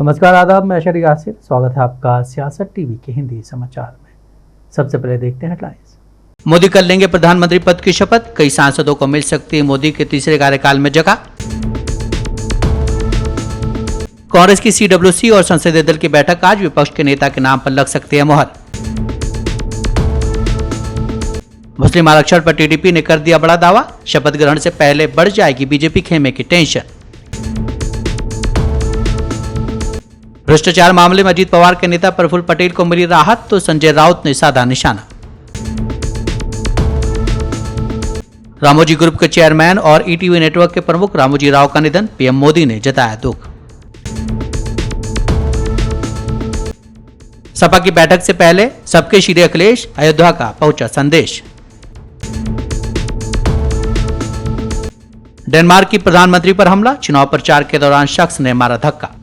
नमस्कार, आदाब। मैं अशर यासिर, स्वागत है आपका सियासत टीवी के हिंदी समाचार में। सबसे पहले देखते हैं हेडलाइंस। मोदी कर लेंगे प्रधानमंत्री पद की शपथ, कई सांसदों को मिल सकती है मोदी के तीसरे कार्यकाल में जगह। कांग्रेस की CWC और संसदीय दल की बैठक आज, विपक्ष के नेता के नाम पर लग सकती है मोहर। मुस्लिम आरक्षण पर TDP ने कर दिया बड़ा दावा, शपथ ग्रहण से पहले बढ़ जाएगी बीजेपी खेमे की टेंशन। भ्रष्टाचार मामले में अजीत पवार के नेता प्रफुल्ल पटेल को मिली राहत, तो संजय राउत ने साधा निशाना। रामोजी ग्रुप के चेयरमैन और ETV नेटवर्क के प्रमुख रामोजी राव का निधन, PM मोदी ने जताया दुख। सपा की बैठक से पहले सबके श्री अखिलेश, अयोध्या का पहुंचा संदेश। डेनमार्क की प्रधानमंत्री पर हमला, चुनाव प्रचार के दौरान शख्स ने मारा धक्का।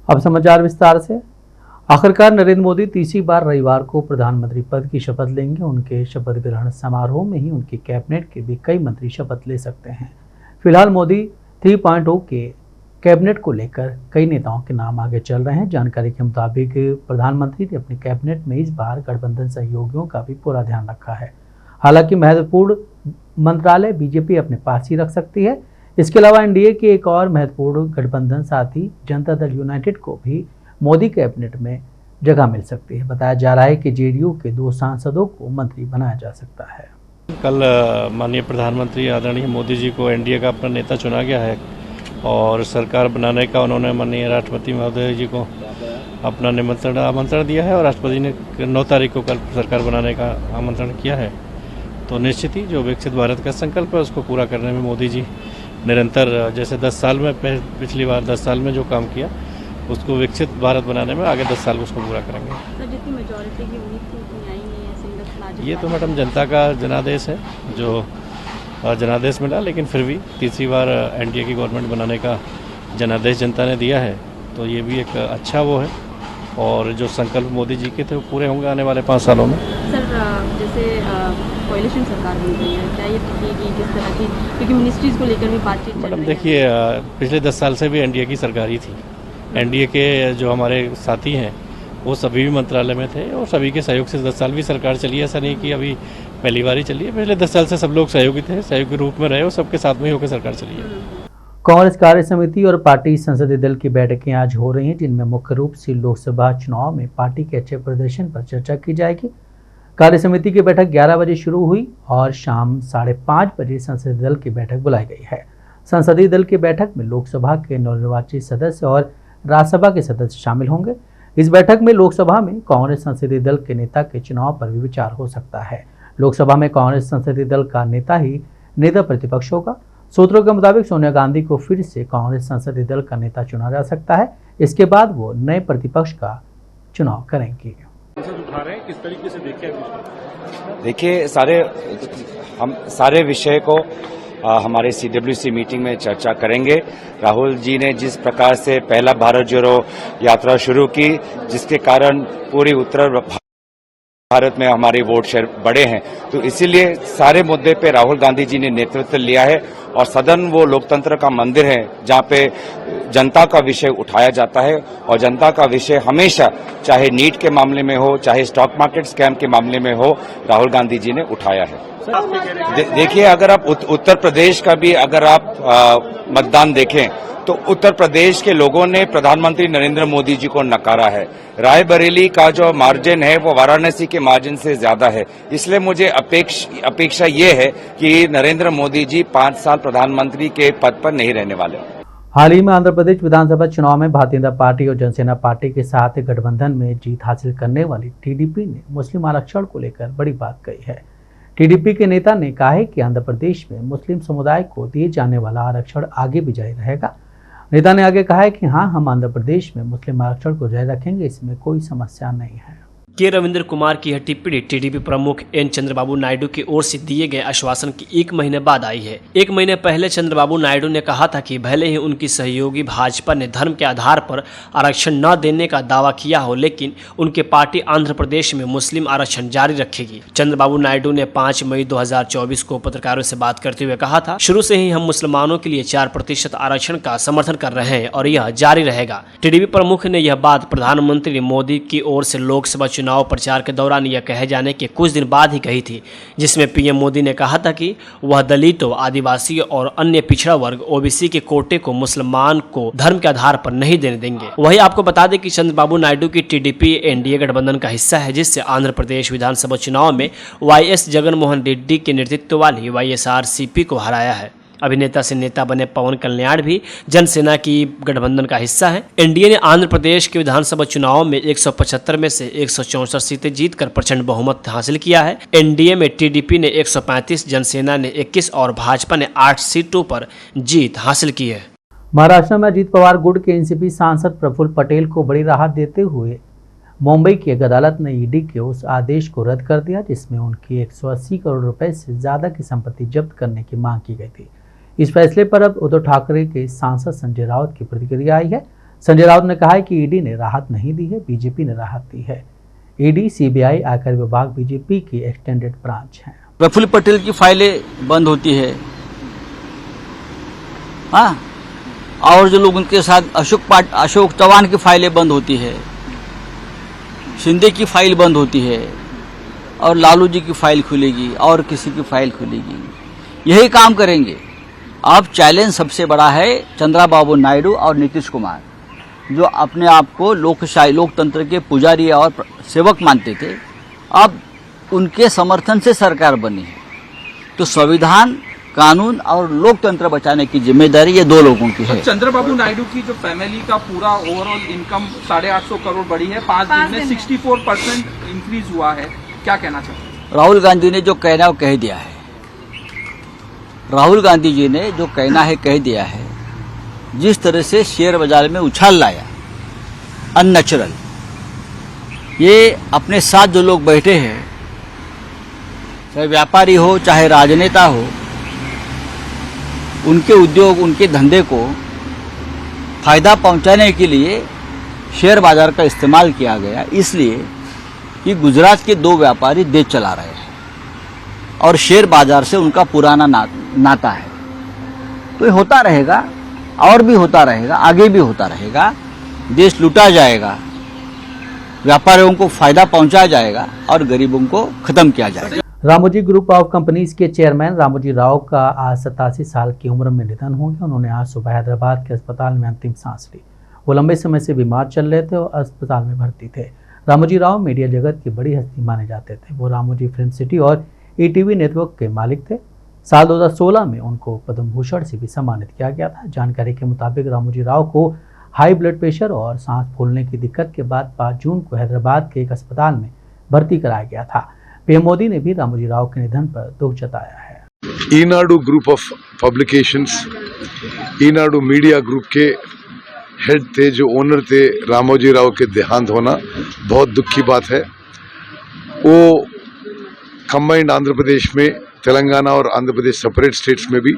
अब समाचार विस्तार से। आखिरकार नरेंद्र मोदी तीसरी बार रविवार को प्रधानमंत्री पद की शपथ लेंगे। उनके शपथ ग्रहण समारोह में ही उनकी कैबिनेट के भी कई मंत्री शपथ ले सकते हैं। फिलहाल मोदी 3.0 के कैबिनेट को लेकर कई नेताओं के नाम आगे चल रहे हैं। जानकारी के मुताबिक प्रधानमंत्री ने अपने कैबिनेट में इस बार गठबंधन सहयोगियों का भी पूरा ध्यान रखा है। हालांकि महत्वपूर्ण मंत्रालय बीजेपी अपने पास ही रख सकती है। इसके अलावा NDA के एक और महत्वपूर्ण गठबंधन साथी जनता दल यूनाइटेड को भी मोदी कैबिनेट में जगह मिल सकती है। बताया जा रहा है कि JDU के 2 सांसदों को मंत्री बनाया जा सकता है। कल माननीय प्रधानमंत्री आदरणीय मोदी जी को NDA का अपना नेता चुना गया है और सरकार बनाने का उन्होंने माननीय राष्ट्रपति महोदय जी को अपना आमंत्रण दिया है और राष्ट्रपति ने 9 तारीख को कल सरकार बनाने का आमंत्रण किया है। तो निश्चित ही जो विकसित भारत का संकल्प है उसको पूरा करने में मोदी जी निरंतर, जैसे 10 साल में पिछली बार 10 साल में जो काम किया उसको विकसित भारत बनाने में आगे 10 साल उसको पूरा करेंगे। सर, जितनी मेजॉरिटी की उम्मीद थी उतनी आई नहीं है सिंगल प्लान। ये तो मैडम जनता का जनादेश है, जो जनादेश मिला, लेकिन फिर भी तीसरी बार NDA की गवर्नमेंट बनाने का जनादेश जनता ने दिया है। तो ये भी एक अच्छा वो है और जो संकल्प मोदी जी के थे वो पूरे होंगे आने वाले 5 सालों में। सर, जैसे कोalition सरकार बन रही है, क्या ये टिकेगी, किस तरह की, क्योंकि मिनिस्ट्रीज को लेकर भी बातचीत चल रही है। मैडम देखिए, पिछले 10 साल से भी NDA की सरकार ही थी। NDA के जो हमारे साथी हैं वो सभी भी मंत्रालय में थे और सभी के सहयोग से 10 साल भी सरकार चली है। ऐसा नहीं कि अभी पहली बार ही चली है, पिछले 10 साल से सब लोग सहयोगी थे, सहयोगी रूप में रहे और सबके साथ में ही होकर सरकार चली है। कांग्रेस कार्य समिति और पार्टी संसदीय दल की बैठकें आज हो रही हैं, जिनमें मुख्य रूप से लोकसभा चुनाव में पार्टी के अच्छे प्रदर्शन पर चर्चा की जाएगी। कार्य समिति की बैठक 11 बजे शुरू हुई और शाम 5:30 बजे संसदीय दल की बैठक बुलाई गई है। संसदीय दल की बैठक में लोकसभा के नवनिर्वाचित सदस्य और राज्यसभा के सदस्य शामिल होंगे। इस बैठक में लोकसभा में कांग्रेस संसदीय दल के नेता के चुनाव पर भी विचार हो सकता है। लोकसभा में कांग्रेस संसदीय दल का नेता ही नेता प्रतिपक्ष होगा। सूत्रों के मुताबिक सोनिया गांधी को फिर से कांग्रेस संसदीय दल का नेता चुना जा सकता है। इसके बाद वो नए प्रतिपक्ष का चुनाव करेंगे। किस तरीके से देखिए, हम सारे विषय को हमारे CWC मीटिंग में चर्चा करेंगे। राहुल जी ने जिस प्रकार से पहला भारत जोड़ो यात्रा शुरू की, जिसके कारण पूरी उत्तर भारत में हमारे वोट शेयर बढ़े हैं, तो इसीलिए सारे मुद्दे पे राहुल गांधी जी ने नेतृत्व लिया है और सदन वो लोकतंत्र का मंदिर है जहां पे जनता का विषय उठाया जाता है और जनता का विषय हमेशा, चाहे नीट के मामले में हो, चाहे स्टॉक मार्केट स्कैम के मामले में हो, राहुल गांधी जी ने उठाया है। देखिए, अगर आप उत्तर प्रदेश का भी अगर आप मतदान देखें तो उत्तर प्रदेश के लोगों ने प्रधानमंत्री नरेंद्र मोदी जी को नकारा है। रायबरेली का जो मार्जिन है वो वाराणसी के मार्जिन से ज्यादा है। इसलिए मुझे अपेक्षा ये है कि नरेंद्र मोदी जी 5 साल प्रधानमंत्री के पद पर नहीं रहने वाले। हाल ही में आंध्र प्रदेश विधानसभा चुनाव में भारतीय जनता पार्टी और जनसेना पार्टी के साथ गठबंधन में जीत हासिल करने वाली TDP ने मुस्लिम आरक्षण को लेकर बड़ी बात कही है। TDP के नेता ने कहा है कि आंध्र प्रदेश में मुस्लिम समुदाय को दिए जाने वाला आरक्षण आगे भी जारी रहेगा। नेता ने आगे कहा है कि हाँ, हम आंध्र प्रदेश में मुस्लिम आरक्षण को जारी रखेंगे, इसमें कोई समस्या नहीं है। के रविंद्र कुमार की यह टिप्पणी टीडीपी प्रमुख एन चंद्रबाबू नायडू की ओर से दिए गए आश्वासन की 1 महीने बाद आई है। 1 महीने पहले चंद्रबाबू नायडू ने कहा था कि भले ही उनकी सहयोगी भाजपा ने धर्म के आधार पर आरक्षण न देने का दावा किया हो, लेकिन उनके पार्टी आंध्र प्रदेश में मुस्लिम आरक्षण जारी रखेगी। चंद्रबाबू नायडू ने 5 मई 2024 को पत्रकारों से बात करते हुए कहा था, शुरू से ही हम मुसलमानों के लिए 4% आरक्षण का समर्थन कर रहे हैं और यह जारी रहेगा। टीडीपी प्रमुख ने यह बात प्रधानमंत्री मोदी की ओर से लोकसभा चुनाव प्रचार के दौरान यह कहे जाने के कुछ दिन बाद ही कही थी, जिसमें पीएम मोदी ने कहा था कि वह दलितों, आदिवासियों और अन्य पिछड़ा वर्ग ओबीसी के कोटे को मुसलमान को धर्म के आधार पर नहीं देने देंगे। वही आपको बता दें कि चंद्रबाबू नायडू की टीडीपी एनडीए गठबंधन का हिस्सा है, जिससे आंध्र प्रदेश विधानसभा चुनाव में वाईएस जगनमोहन रेड्डी के नेतृत्व वाली वाईएसआरसीपी को हराया है। अभिनेता से नेता बने पवन कल्याण भी जनसेना की गठबंधन का हिस्सा है। एनडीए ने आंध्र प्रदेश के विधानसभा चुनाव में 175 में से 164 सीटें जीतकर प्रचंड बहुमत हासिल किया है। एनडीए में टीडीपी ने 135, जनसेना ने 21 और भाजपा ने 8 सीटों पर जीत हासिल की है। महाराष्ट्र में अजीत पवार गुट के एनसीपी सांसद प्रफुल्ल पटेल को बड़ी राहत देते हुए मुंबई की एक अदालत ने ईडी के उस आदेश को रद्द कर दिया जिसमें उनकी 180 करोड़ रुपए से ज्यादा की संपत्ति जब्त करने की मांग की गई थी। इस फैसले पर अब उद्धव ठाकरे के सांसद संजय राउत की प्रतिक्रिया आई है। संजय राउत ने कहा है कि ईडी ने राहत नहीं दी है, बीजेपी ने राहत दी है। ईडी, सीबीआई, आयकर विभाग बीजेपी की एक्सटेंडेड ब्रांच है। प्रफुल्ल पटेल की फाइलें बंद होती है, हाँ, और जो लोग उनके साथ अशोक चौहान की फाइलें बंद होती है, शिंदे की फाइल बंद होती है और लालू जी की फाइल खुलेगी और किसी की फाइल खुलेगी। यही काम करेंगे। अब चैलेंज सबसे बड़ा है चंद्रबाबू नायडू और नीतीश कुमार, जो अपने आप को लोकतंत्र के पुजारी और सेवक मानते थे, अब उनके समर्थन से सरकार बनी है। तो संविधान, कानून और लोकतंत्र बचाने की जिम्मेदारी ये दो लोगों की है। चंद्रबाबू नायडू की जो फैमिली का पूरा ओवरऑल इनकम 850 करोड़ बढ़ी है, 5 दिन में 64% इंक्रीज हुआ है, क्या कहना चाहते हैं? राहुल गांधी ने जो कहना है वो कह दिया है। राहुल गांधी जी ने जो कहना है कह दिया है। जिस तरह से शेयर बाजार में उछाल लाया, अननेचुरल, ये अपने साथ जो लोग बैठे हैं, चाहे व्यापारी हो चाहे राजनेता हो, उनके उद्योग, उनके धंधे को फायदा पहुंचाने के लिए शेयर बाजार का इस्तेमाल किया गया, इसलिए कि गुजरात के 2 व्यापारी देश चला रहे हैं और शेयर बाजार से उनका पुराना नाता है। तो ये होता रहेगा और भी होता रहेगा, आगे भी होता रहेगा। देश लूटा जाएगा, व्यापारियों को फायदा पहुंचाया जाएगा और गरीबों को खत्म किया जाएगा। रामोजी ग्रुप ऑफ कंपनीज के चेयरमैन रामोजी राव का आज 87 साल की उम्र में निधन हो गया। उन्होंने आज सुबह हैदराबाद के अस्पताल में अंतिम सांस ली। वो लंबे समय से बीमार चल रहे थे और अस्पताल में भर्ती थे। रामोजी राव मीडिया जगत की बड़ी हस्ती माने जाते थे। वो रामोजी फिल्म सिटी और ईटीवी नेटवर्क के मालिक थे। साल 2016 में उनको पद्म भूषण से भी सम्मानित किया गया था। जानकारी के मुताबिक रामोजी राव को हाई ब्लड प्रेशर और सांस फूलने की दिक्कत के बाद 5 जून को हैदराबाद के एक अस्पताल में भर्ती कराया गया था। पीएम मोदी ने भी रामोजी राव के निधन पर दुख जताया है। Eenadu group of publications, Eenadu media group के हेड थे, जो ओनर थे, रामोजी राव के देहांत होना बहुत दुख की बात है। वो कंबाइंड आंध्र प्रदेश में, तेलंगाना और आंध्र प्रदेश सेपरेट स्टेट्स में भी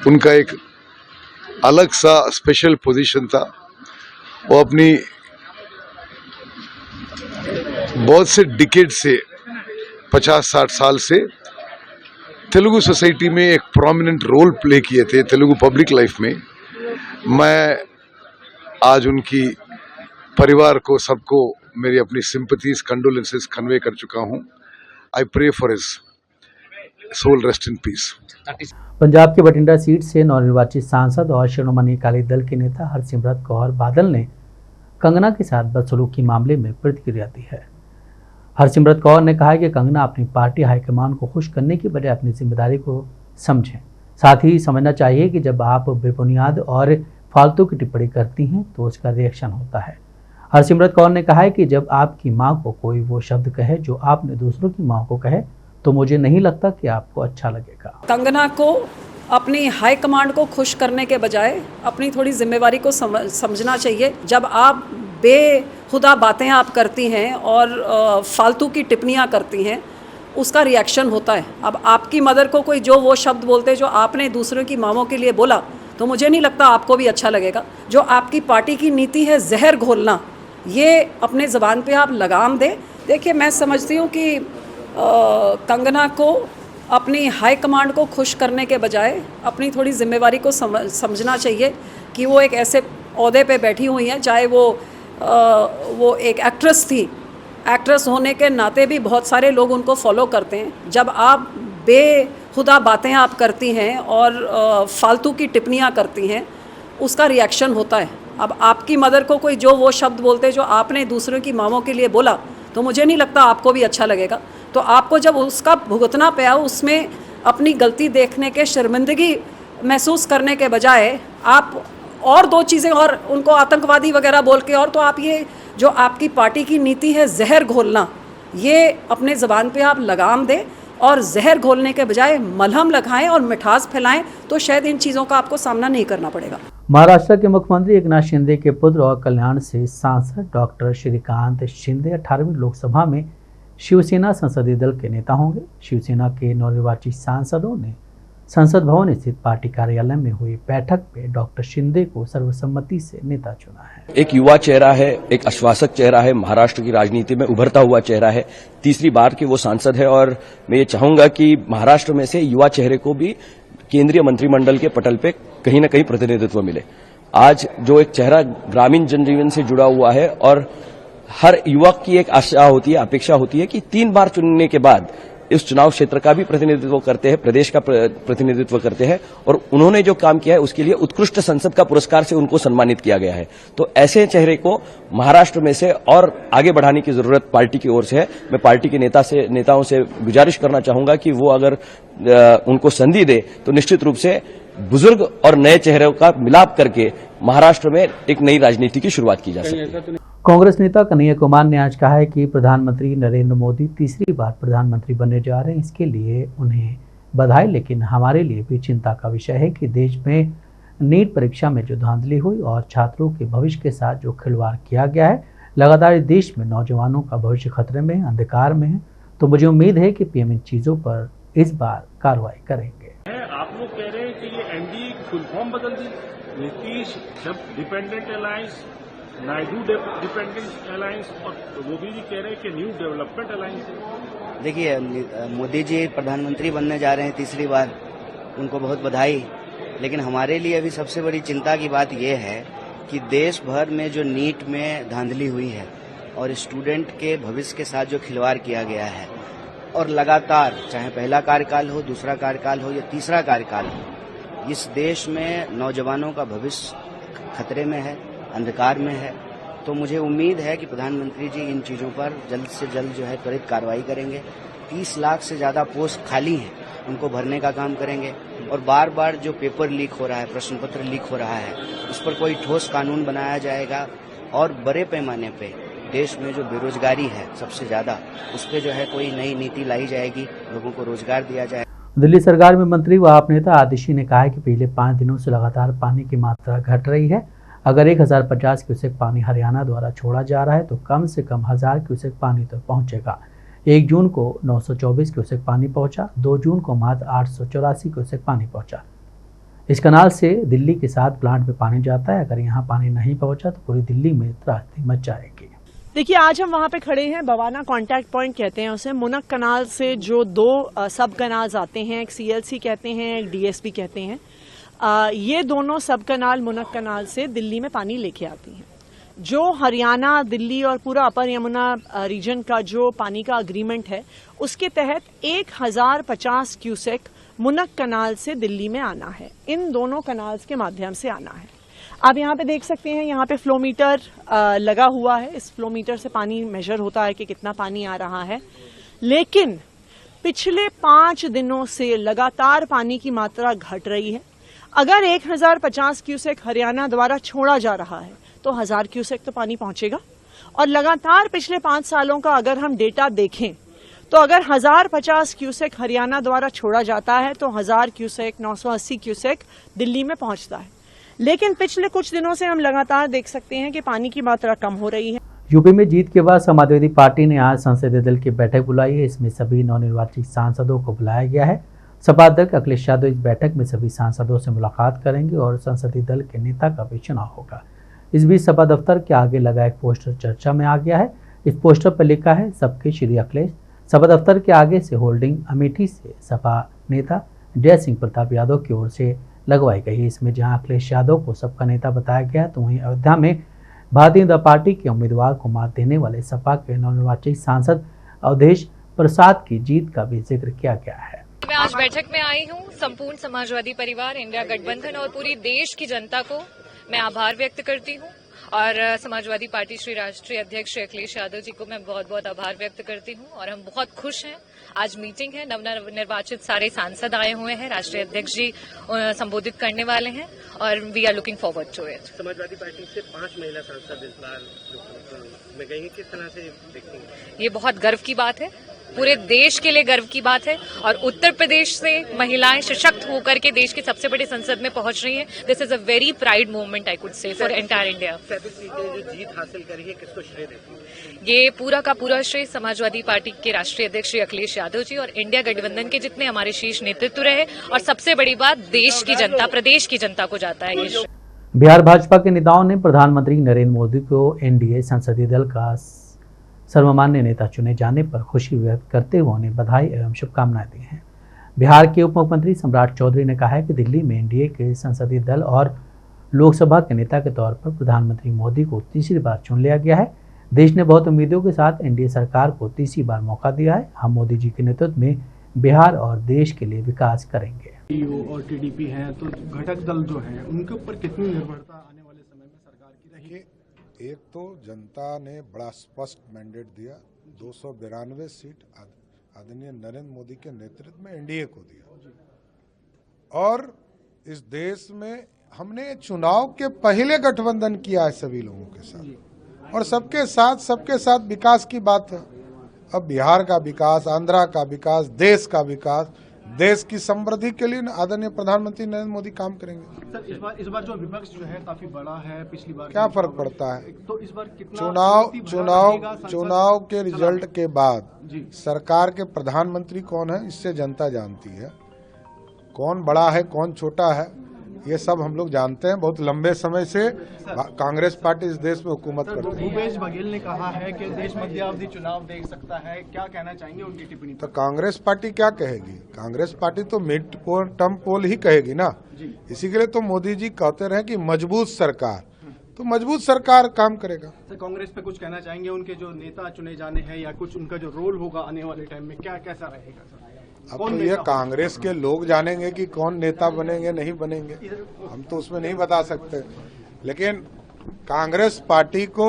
उनका एक अलग सा स्पेशल पोजीशन था। वो अपनी बहुत से डिकेड से 50-60 साल से तेलुगु सोसाइटी में एक प्रोमिनेंट रोल प्ले किए थे तेलुगु पब्लिक लाइफ में। मैं आज उनकी परिवार को, सबको मेरी अपनी सिंपथीज, कंडोलेंसेस कन्वे कर चुका हूं। I pray for his soul rest in peace. Punjab के बठिंडा सीट से नवनिर्वाचित सांसद और शिरोमणि अकाली दल के नेता हरसिमरत कौर बादल ने कंगना के साथ बदसलूकी मामले में प्रतिक्रिया दी है। हरसिमरत कौर ने कहा कि कंगना अपनी पार्टी हाईकमान को खुश करने की बजाय अपनी जिम्मेदारी को समझें। साथ ही समझना चाहिए कि जब आप बेबुनियाद और फालतू की टिप्पणी करती हैं तो उसका रिएक्शन होता है। हरसिमरत कौर ने कहा है कि जब आपकी मां को कोई वो शब्द कहे जो आपने दूसरों की मां को कहे तो मुझे नहीं लगता कि आपको अच्छा लगेगा। कंगना को अपनी हाई कमांड को खुश करने के बजाय अपनी थोड़ी जिम्मेवारी को समझना चाहिए। जब आप बेहुदा बातें आप करती हैं और फालतू की टिप्पणियाँ करती हैं, उसका रिएक्शन होता है। अब आपकी मदर को कोई जो वो शब्द बोलते जो आपने दूसरों की मामों के लिए बोला, तो मुझे नहीं लगता आपको भी अच्छा लगेगा। जो आपकी पार्टी की नीति है जहर घोलना, ये अपने ज़बान पे आप लगाम दें। देखिए, मैं समझती हूँ कि कंगना को अपनी हाई कमांड को खुश करने के बजाय अपनी थोड़ी जिम्मेवारी को समझना चाहिए कि वो एक ऐसे ओहदे पे बैठी हुई हैं, चाहे वो एक एक्ट्रेस थी। एक्ट्रेस होने के नाते भी बहुत सारे लोग उनको फॉलो करते हैं। जब आप बेहुदा बातें आप करती हैं और फालतू की टिप्पणियाँ करती हैं, उसका रिएक्शन होता है। अब आपकी मदर को कोई जो वो शब्द बोलते जो आपने दूसरों की मामों के लिए बोला, तो मुझे नहीं लगता आपको भी अच्छा लगेगा। तो आपको जब उसका भुगतना पाया, उसमें अपनी गलती देखने के शर्मिंदगी महसूस करने के बजाय आप और दो चीज़ें और उनको आतंकवादी वगैरह बोल के, और तो आप ये जो आपकी पार्टी की नीति है जहर घोलना, ये अपने ज़बान पे आप लगाम दें और जहर घोलने के बजाय मलहम लगाएं और मिठास फैलाएं, तो शायद इन चीज़ों का आपको सामना नहीं करना पड़ेगा। महाराष्ट्र के मुख्यमंत्री एकनाथ शिंदे के पुत्र और कल्याण से सांसद डॉक्टर श्रीकांत शिंदे 18वीं लोकसभा में शिवसेना संसदीय दल के नेता होंगे। शिवसेना के नवनिर्वाचित सांसदों ने संसद भवन स्थित पार्टी कार्यालय में हुई बैठक में डॉक्टर शिंदे को सर्वसम्मति से नेता चुना है। एक युवा चेहरा है, एक आश्वासक चेहरा है, महाराष्ट्र की राजनीति में उभरता हुआ चेहरा है, तीसरी बार के वो सांसद है और मैं ये चाहूंगा कि महाराष्ट्र में से युवा चेहरे को भी केंद्रीय मंत्रिमंडल के पटल पे कहीं न कहीं प्रतिनिधित्व मिले। आज जो एक चेहरा ग्रामीण जनजीवन से जुड़ा हुआ है और हर युवक की एक आशा होती है, अपेक्षा होती है कि 3 बार चुनने के बाद इस चुनाव क्षेत्र का भी प्रतिनिधित्व करते हैं, प्रदेश का प्रतिनिधित्व करते हैं और उन्होंने जो काम किया है उसके लिए उत्कृष्ट संसद का पुरस्कार से उनको सम्मानित किया गया है। तो ऐसे चेहरे को महाराष्ट्र में से और आगे बढ़ाने की जरूरत पार्टी की ओर से है। मैं पार्टी के नेताओं से गुजारिश करना चाहूंगा कि वो अगर उनको संधि दे तो निश्चित रूप से बुजुर्ग और नए चेहरों का मिलाप करके महाराष्ट्र में एक नई राजनीति की शुरुआत की जा सकती है। कांग्रेस नेता कन्हैया कुमार ने आज कहा है कि प्रधानमंत्री नरेंद्र मोदी तीसरी बार प्रधानमंत्री बनने जा रहे हैं। इसके लिए उन्हें बधाई, लेकिन हमारे लिए भी चिंता का विषय है कि देश में नीट परीक्षा में जो धांधली हुई और छात्रों के भविष्य के साथ जो खिलवाड़ किया गया है, लगातार देश में नौजवानों का भविष्य खतरे में, अंधकार में है। तो मुझे उम्मीद है कि पीएम इन चीज़ों पर इस बार कार्रवाई करेंगे। आप लोग कह रहे हैं कि ये एनडीए फुल फॉर्म बदल दी, Nitish dependent alliance, Naidu dependent alliance, और मोदी जी कह रहे हैं कि न्यू डेवलपमेंट अलायंस। देखिए, मोदी जी प्रधानमंत्री बनने जा रहे हैं तीसरी बार, उनको बहुत बधाई। लेकिन हमारे लिए अभी सबसे बड़ी चिंता की बात यह है कि देश भर में जो नीट में धांधली हुई है और स्टूडेंट के भविष्य के साथ जो खिलवाड़ किया गया है, और लगातार चाहे पहला कार्यकाल हो, दूसरा कार्यकाल हो या तीसरा कार्यकाल हो, इस देश में नौजवानों का भविष्य खतरे में है, अंधकार में है। तो मुझे उम्मीद है कि प्रधानमंत्री जी इन चीज़ों पर जल्द से जल्द जो है त्वरित कार्रवाई करेंगे। 30 लाख से ज़्यादा पोस्ट खाली हैं, उनको भरने का काम करेंगे। और बार बार जो पेपर लीक हो रहा है, प्रश्न पत्र लीक हो रहा है, उस पर कोई ठोस कानून बनाया जाएगा और बड़े पैमाने पे देश में जो बेरोजगारी है सबसे ज़्यादा, उस पर जो है कोई नई नीति लाई जाएगी, लोगों को रोजगार दिया जाएगा। दिल्ली सरकार में मंत्री व आप नेता आतिशी ने कहा है कि पिछले 5 दिनों से लगातार पानी की मात्रा घट रही है। अगर 1050 क्यूसेक पानी हरियाणा द्वारा छोड़ा जा रहा है तो कम से कम 1000 क्यूसेक पानी तक पहुंचेगा। 1 जून को 924 क्यूसेक पानी पहुंचा, 2 जून को मात्र 884 क्यूसेक पानी पहुंचा। इस कनाल से दिल्ली के 7 प्लांट में पानी जाता है। अगर यहाँ पानी नहीं पहुंचा तो पूरी दिल्ली में त्रासदी मच जाएगी। देखिए, आज हम वहाँ पे खड़े हैं, बवाना कॉन्टैक्ट पॉइंट कहते हैं उसे। मुनक कनाल से जो 2 सब कनाल्स आते हैं, एक सीएलसी कहते हैं, एक डीएसपी कहते हैं। ये दोनों सब कनाल मुनक कनाल से दिल्ली में पानी लेके आती हैं। जो हरियाणा, दिल्ली और पूरा अपर यमुना रीजन का जो पानी का अग्रीमेंट है, उसके तहत 1050 क्यूसेक मुनक कनाल से दिल्ली में आना है। इन दोनों कनाल्स के माध्यम से आना है। आप यहाँ पे देख सकते हैं, यहाँ पे फ्लो मीटर लगा हुआ है। इस फ्लो मीटर से पानी मेजर होता है कि कितना पानी आ रहा है। लेकिन पिछले 5 दिनों से लगातार पानी की मात्रा घट रही है। अगर 1050 क्यूसेक हरियाणा द्वारा छोड़ा जा रहा है तो 1000 क्यूसेक तो पानी पहुंचेगा। और लगातार पिछले 5 सालों का अगर हम डेटा देखें तो अगर 1050 क्यूसेक हरियाणा द्वारा छोड़ा जाता है तो 1000 क्यूसेक, 980 क्यूसेक दिल्ली में पहुंचता है। लेकिन पिछले कुछ दिनों से हम लगातार देख सकते हैं कि पानी की मात्रा कम हो रही है। यूपी में जीत के बाद समाजवादी पार्टी ने आज संसदीय दल की बैठक बुलाई है। इसमें सभी नवनिर्वाचित सांसदों को बुलाया गया है। सपा अध्यक्ष अखिलेश यादव इस बैठक में सभी सांसदों से मुलाकात करेंगे और संसदीय दल के नेता का भी चुनाव होगा। इस बीच सपा दफ्तर के आगे लगा एक पोस्टर चर्चा में आ गया है। इस पोस्टर पर लिखा है सबके श्री अखिलेश। सपा दफ्तर के आगे से होल्डिंग अमेठी से सपा नेता जय सिंह प्रताप यादव की ओर से लगवाई गई है। इसमें जहां अखिलेश यादव को सबका नेता बताया गया, तो वहीं अयोध्या में भारतीय जनता पार्टी के उम्मीदवार को मात देने वाले सपा के नवनिर्वाचित सांसद अवधेश प्रसाद की जीत का भी जिक्र किया गया है। मैं आज बैठक में आई हूं। संपूर्ण समाजवादी परिवार, इंडिया गठबंधन और पूरी देश की जनता को मैं आभार व्यक्त करती हूं और समाजवादी पार्टी श्री राष्ट्रीय अध्यक्ष श्री अखिलेश यादव जी को मैं बहुत बहुत आभार व्यक्त करती हूं और हम बहुत खुश हैं। आज मीटिंग है, नवनिर्वाचित सारे सांसद आए हुए हैं, राष्ट्रीय अध्यक्ष जी संबोधित करने वाले हैं और we are looking forward to it. Samajwadi Party से 5 महिला सांसद इस बार में गई हैं, किस तरह से देखती हैं? ये बहुत गर्व की बात है, पूरे देश के लिए गर्व की बात है और उत्तर प्रदेश से महिलाएं सशक्त होकर के देश की सबसे बड़ी संसद में पहुंच रही हैं। This is a very pride movement I could say for entire India. 7 सीटें जो जीत हासिल करी है, किसको श्रेय देती हैं? ये पूरा का पूरा श्रेय समाजवादी पार्टी के राष्ट्रीय अध्यक्ष श्री अखिलेश यादव जी और इंडिया गठबंधन के जितने हमारे शीर्ष नेतृत्व रहे और सबसे बड़ी बात देश की जनता, प्रदेश की जनता को जाता है ये। बिहार भाजपा के नेताओं ने प्रधानमंत्री नरेंद्र मोदी को एनडीए संसदीय दल का सर्वमान्य नेता चुने जाने पर खुशी व्यक्त करते हुए उन्हें बधाई एवं शुभकामनाएं दी हैं। बिहार के उप मुख्यमंत्री सम्राट चौधरी ने कहा है कि दिल्ली में एनडीए के संसदीय दल और लोकसभा के नेता के तौर पर प्रधानमंत्री मोदी को तीसरी बार चुन लिया गया है। देश ने बहुत उम्मीदों के साथ एनडीए सरकार को तीसरी बार मौका दिया है। हम मोदी जी के नेतृत्व में बिहार और देश के लिए विकास करेंगे। और टीडीपी है तो घटक दल जो है उनके ऊपर कितनी निर्भरता आने वाले समय में सरकार की रहेगी? एक तो जनता ने बड़ा स्पष्ट मैंडेट दिया, 292 सीट आदरणीय नरेंद्र मोदी के नेतृत्व में एनडीए को दिया और इस देश में हमने चुनाव के पहले गठबंधन किया है सभी लोगों के साथ और सबके साथ विकास की बात है। अब बिहार का विकास, आंध्रा का विकास, देश का विकास, देश की समृद्धि के लिए आदरणीय प्रधानमंत्री नरेंद्र मोदी काम करेंगे। सर इस बार जो विपक्ष जो है काफी बड़ा है, पिछली बार क्या फर्क पड़ता है? तो इस बार कितना चुनाव के रिजल्ट के बाद सरकार के प्रधानमंत्री कौन है इससे जनता जानती है। कौन बड़ा है कौन छोटा है ये सब हम लोग जानते हैं। बहुत लंबे समय से कांग्रेस पार्टी इस देश में हुकूमत करती है। भूपेश बघेल ने कहा है कि देश मध्यावधि चुनाव देख सकता है, क्या कहना चाहेंगे उनकी टिप्पणी? तो कांग्रेस पार्टी क्या कहेगी? कांग्रेस पार्टी तो मिड टर्म पोल ही कहेगी ना। इसी के लिए तो मोदी जी कहते रहे कि मजबूत सरकार, तो मजबूत सरकार काम करेगा। सर कांग्रेस पे कुछ कहना चाहेंगे? उनके जो नेता चुने जाने हैं या कुछ उनका जो रोल होगा आने वाले टाइम में क्या कैसा रहेगा सर? अब तो ये कांग्रेस के लोग जानेंगे कि कौन नेता बनेंगे नहीं बनेंगे, हम तो उसमें नहीं बता सकते। लेकिन कांग्रेस पार्टी को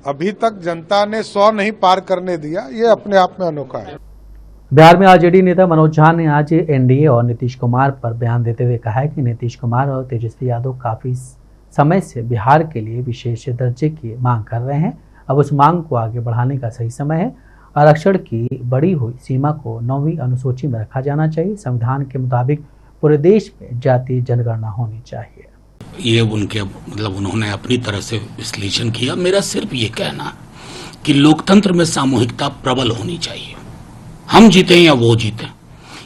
अभी तक जनता ने 100 नहीं पार करने दिया, ये अपने आप में अनोखा है। बिहार में आरजेडी नेता मनोज झा ने आज एनडीए और नीतीश कुमार पर बयान देते हुए कहा है कि नीतीश कुमार और तेजस्वी यादव काफी समय से बिहार के लिए विशेष दर्जे की मांग कर रहे हैं। अब उस मांग को आगे बढ़ाने का सही समय है। आरक्षण की बढ़ी हुई सीमा को 9वीं अनुसूची में रखा जाना चाहिए। संविधान के मुताबिक पूरे देश में जातीय जनगणना होनी चाहिए। ये उनके मतलब उन्होंने अपनी तरह से विश्लेषण किया। मेरा सिर्फ ये कहना कि लोकतंत्र में सामूहिकता प्रबल होनी चाहिए। हम जीते या वो जीते,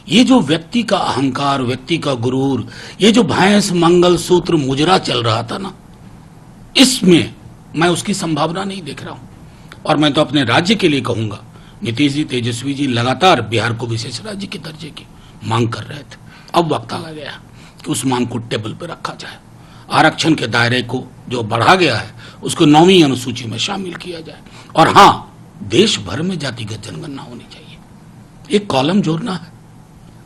ये जो व्यक्ति का अहंकार, व्यक्ति का गुरूर, ये जो भैंस मंगल सूत्र मुजरा चल रहा था ना, इसमें मैं उसकी संभावना नहीं देख रहा हूं। और मैं तो अपने राज्य के लिए कहूंगा, नीतीश जी, तेजस्वी जी लगातार बिहार को विशेष राज्य के दर्जे की मांग कर रहे थे। अब वक्त आ गया कि उस मांग को टेबल पर रखा जाए। आरक्षण के दायरे को जो बढ़ा गया है उसको 9वीं अनुसूची में शामिल किया जाए। और हाँ, देश भर में जातिगत जनगणना होनी चाहिए। एक कॉलम जोड़ना है।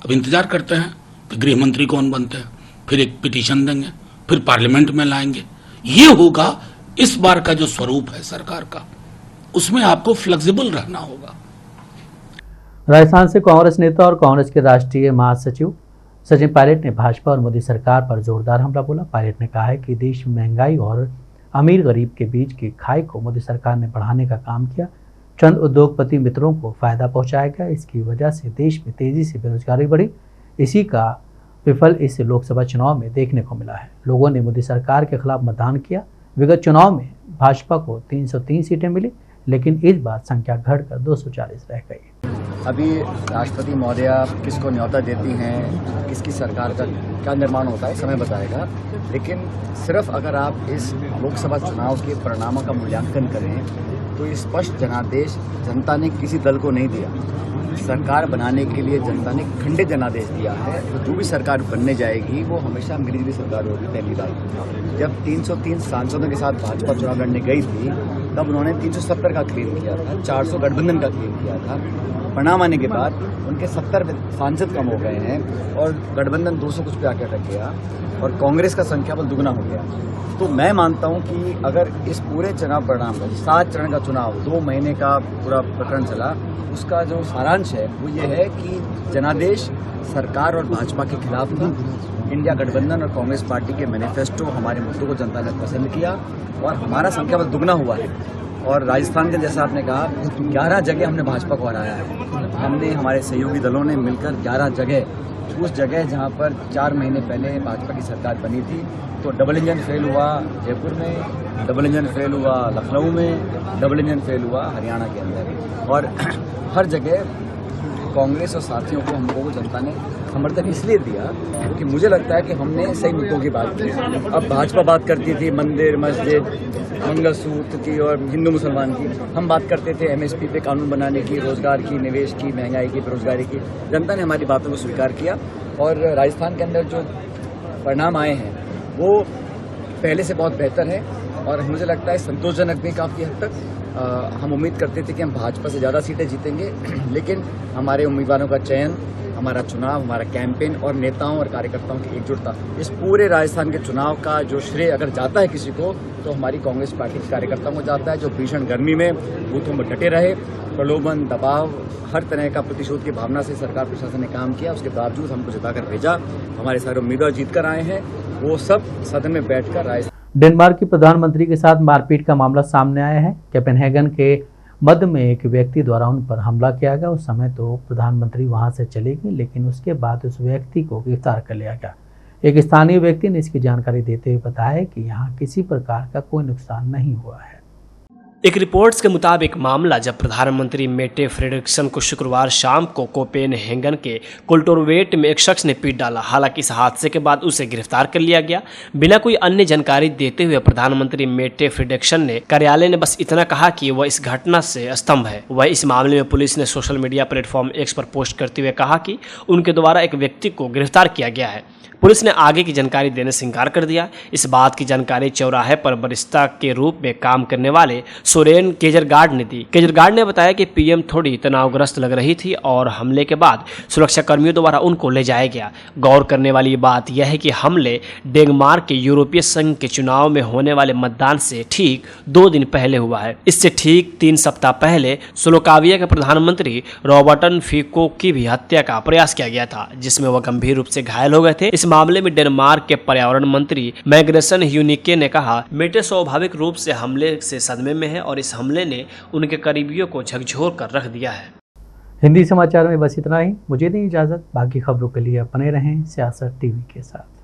अब इंतजार करते हैं कि गृह मंत्री कौन बनते हैं, फिर एक पिटीशन देंगे, फिर पार्लियामेंट में लाएंगे। ये होगा इस बार का जो स्वरूप है सरकार का, उसमें आपको फ्लेक्सिबल रहना होगा। राजस्थान से कांग्रेस नेता और कांग्रेस के राष्ट्रीय महासचिव सचिन पायलट ने भाजपा और मोदी सरकार पर जोरदार हमला बोला। पायलट ने कहा है कि देश में महंगाई और अमीर गरीब के बीच की खाई को मोदी सरकार ने बढ़ाने का काम किया। चंद उद्योगपति मित्रों को फायदा पहुंचाया गया। इसकी वजह से देश में तेजी से बेरोजगारी बढ़ी। इसी का विफल इस लोकसभा चुनाव में देखने को मिला है। लोगों ने मोदी सरकार के खिलाफ मतदान किया। विगत चुनाव में भाजपा को 303 सीटें मिली, लेकिन इस बार संख्या घटकर 240 रह गई। अभी राष्ट्रपति महोदय किसको न्योता देती हैं, किसकी सरकार का क्या निर्माण होता है, समय बताएगा। लेकिन सिर्फ अगर आप इस लोकसभा चुनाव के परिणामों का मूल्यांकन करें तो ये स्पष्ट जनादेश जनता ने किसी दल को नहीं दिया। सरकार बनाने के लिए जनता ने खंडित जनादेश दिया है। तो जो भी सरकार बनने जाएगी वो हमेशा मिलीजुली सरकार होगी। पहली बात, जब 303 सांसदों के साथ भाजपा चुनाव लड़ने गई थी तब उन्होंने 370 का क्लेम किया था, 400 गठबंधन का क्लेम किया था। परिणाम आने के बाद उनके 70 सांसद कम हो गए हैं और गठबंधन 200 कुछ पे आकर रख गया और कांग्रेस का संख्या बल दुगना हो गया। तो मैं मानता हूं कि अगर इस पूरे चुनाव परिणाम का 7 चरण का चुनाव 2 महीने का पूरा प्रकरण चला, उसका जो सारांश है वो ये है कि जनादेश सरकार और भाजपा के खिलाफ था। इंडिया गठबंधन और कांग्रेस पार्टी के मैनिफेस्टो हमारे मुद्दों को जनता ने पसंद किया और हमारा संख्या बल दुगना हुआ है। और राजस्थान के जैसा आपने कहा 11 जगह हमने भाजपा को हराया है। हमने हमारे सहयोगी दलों ने मिलकर 11 जगह, उस जगह जहां पर 4 महीने पहले भाजपा की सरकार बनी थी, तो डबल इंजन फेल हुआ जयपुर में, डबल इंजन फेल हुआ लखनऊ में, डबल इंजन फेल हुआ हरियाणा के अंदर। और हर जगह कांग्रेस और साथियों को हम लोगों को जनता ने समर्थन इसलिए दिया क्योंकि मुझे लगता है कि हमने सही मुद्दों की बात की। अब भाजपा बात करती थी मंदिर, मस्जिद, मंगलसूत्र की और हिंदू मुसलमान की, हम बात करते थे एमएसपी पे कानून बनाने की, रोजगार की, निवेश की, महंगाई की, बेरोजगारी की। जनता ने हमारी बातों को स्वीकार किया और राजस्थान के अंदर जो परिणाम आए हैं वो पहले से बहुत बेहतर है और मुझे लगता है संतोषजनक भी काफ़ी हद तक। हम उम्मीद करते थे कि हम भाजपा से ज़्यादा सीटें जीतेंगे, लेकिन हमारे उम्मीदवारों का चयन, हमारा चुनाव, हमारा कैंपेन और नेताओं और कार्यकर्ताओं की एकजुटता, इस पूरे राजस्थान के चुनाव का जो श्रेय अगर जाता है किसी को तो हमारी कांग्रेस पार्टी के कार्यकर्ताओं को जाता है, जो भीषण गर्मी में बूथों में डटे रहे, प्रलोभन, दबाव, हर तरह का प्रतिशोध की भावना से सरकार प्रशासन ने काम किया। उसके बावजूद हमको जिताकर भेजा। हमारे सारे उम्मीदवार जीत कर आए हैं, वो सब सदन में बैठकर राजस्थान। डेनमार्क की प्रधानमंत्री के साथ मारपीट का मामला सामने आया है। कोपेनहेगन के मध्य में एक व्यक्ति द्वारा उन पर हमला किया गया। उस समय तो प्रधानमंत्री वहां से चले गए, लेकिन उसके बाद उस व्यक्ति को गिरफ्तार कर लिया गया। एक स्थानीय व्यक्ति ने इसकी जानकारी देते हुए बताया कि यहाँ किसी प्रकार का कोई नुकसान नहीं हुआ है। एक रिपोर्ट्स के मुताबिक मामला जब प्रधानमंत्री मेटे फ्रेडरिक्सन को शुक्रवार शाम को कोपेनहेगन के कुल्टोरवेट में एक शख्स ने पीट डाला। हालांकि इस हादसे के बाद उसे गिरफ्तार कर लिया गया। बिना कोई अन्य जानकारी देते हुए प्रधानमंत्री मेटे फ्रेडरिक्सन ने कार्यालय ने बस इतना कहा कि वह इस घटना से स्तंभ है। वह इस मामले में पुलिस ने सोशल मीडिया प्लेटफॉर्म एक्स पर पोस्ट करते हुए कहा कि उनके द्वारा एक व्यक्ति को गिरफ्तार किया गया है। पुलिस ने आगे की जानकारी देने से इनकार कर दिया। इस बात की जानकारी चौराहे पर बरिस्ता के रूप में काम करने वाले सोरेन केजरगार्ड ने दी। केजरगार्ड ने बताया कि पीएम थोड़ी तनावग्रस्त लग रही थी और हमले के बाद सुरक्षा कर्मियों द्वारा उनको ले जाया गया। गौर करने वाली बात यह है कि हमले डेनमार्क के यूरोपीय संघ के चुनाव में होने वाले मतदान से ठीक 2 दिन पहले हुआ है। इससे ठीक 3 सप्ताह पहले स्लोवाकिया के प्रधानमंत्री रॉबर्टन फीको की भी हत्या का प्रयास किया गया था, जिसमें वह गंभीर रूप से घायल हो गए थे। इस मामले में डेनमार्क के पर्यावरण मंत्री मैग्रेसन ह्यूनिके ने कहा, मेटे स्वाभाविक रूप से हमले से सदमे में है और इस हमले ने उनके करीबियों को झकझोर कर रख दिया है। हिंदी समाचार में बस इतना ही। मुझे दें इजाजत। बाकी खबरों के लिए बने रहें सियासत टीवी के साथ।